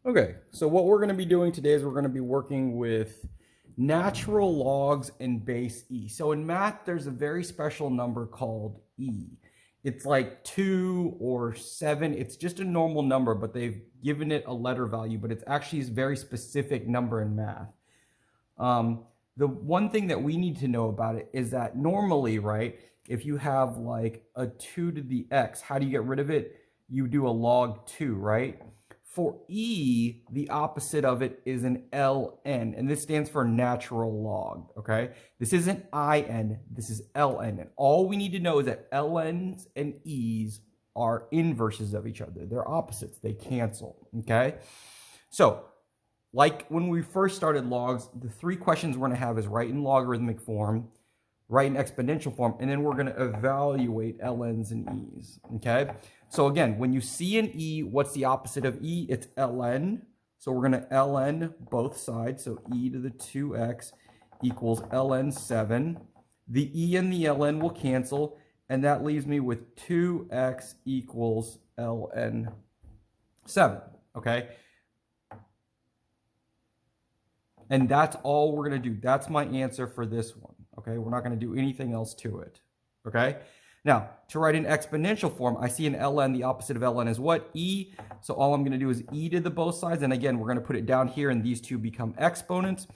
Okay, so what we're going to be doing today is we're going to be working with natural logs and base e. So in math, there's a very special number called e. It's like 2 or 7. It's just a normal number, but they've given it a letter value, but it's actually a very specific number in math. The one thing that we need to know about it is that normally, right, if you have like a 2 to the x, how do you get rid of it? You do a log 2, right? For e, the opposite of it is an ln, and this stands for natural log, okay? This isn't in, this is ln, and all we need to know is that ln's and e's are inverses of each other. They're opposites, they cancel, okay? So, like when we first started logs, the 3 questions we're gonna have is write in logarithmic form, write in exponential form, and then we're going to evaluate ln's and e's, okay? So again, when you see an e, what's the opposite of e? It's ln. So we're going to ln both sides, so e to the 2x equals ln 7. The e and the ln will cancel, and that leaves me with 2x equals ln 7, okay? And that's all we're going to do. That's my answer for this one. Okay, we're not going to do anything else to it. Okay, now to write in exponential form, I see an ln, the opposite of ln is what? E. So all I'm going to do is e to the both sides. And again, we're going to put it down here and these two become exponents.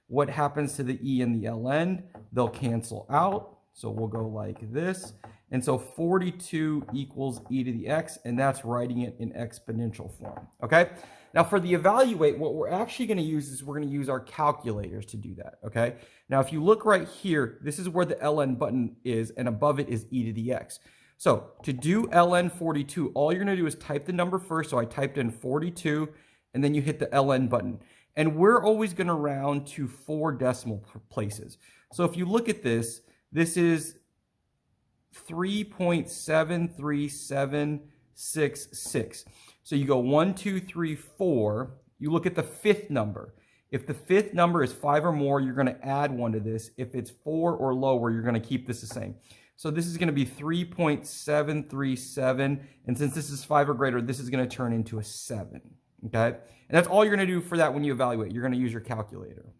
What happens to the e and the ln? They'll cancel out. So we'll go like this. And so 42 equals e to the x, and that's writing it in exponential form. Okay? Now for the evaluate, what we're actually going to use is we're going to use our calculators to do that. Okay? Now if you look right here, this is where the ln button is, and above it is e to the x. So to do ln 42, all you're going to do is type the number first. So I typed in 42, and then you hit the ln button. And we're always going to round to 4 decimal places. So if you look at this, this is 3.73766. So you go 1, 2, 3, 4. You look at the 5th number. If the 5th number is 5 or more, you're going to add 1 to this. If it's 4 or lower, you're going to keep this the same. So this is going to be 3.737. And since this is 5 or greater, this is going to turn into a 7. Okay? And that's all you're going to do for that when you evaluate. You're going to use your calculator.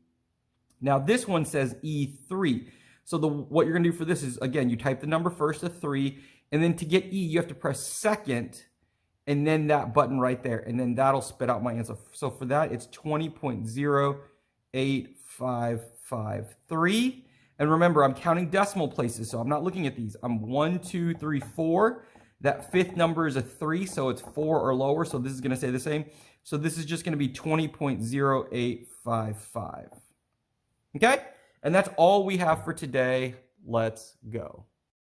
Now this one says E3. So what you're going to do for this is, again, you type the number first, a 3, and then to get E, you have to press second, and then that button right there, and then that'll spit out my answer. So for that, it's 20.08553. And remember, I'm counting decimal places, so I'm not looking at these. I'm 1, 2, 3, 4. That 5th number is a 3, so it's 4 or lower, so this is going to stay the same. So this is just going to be 20.0855. Okay? And that's all we have for today. Let's go.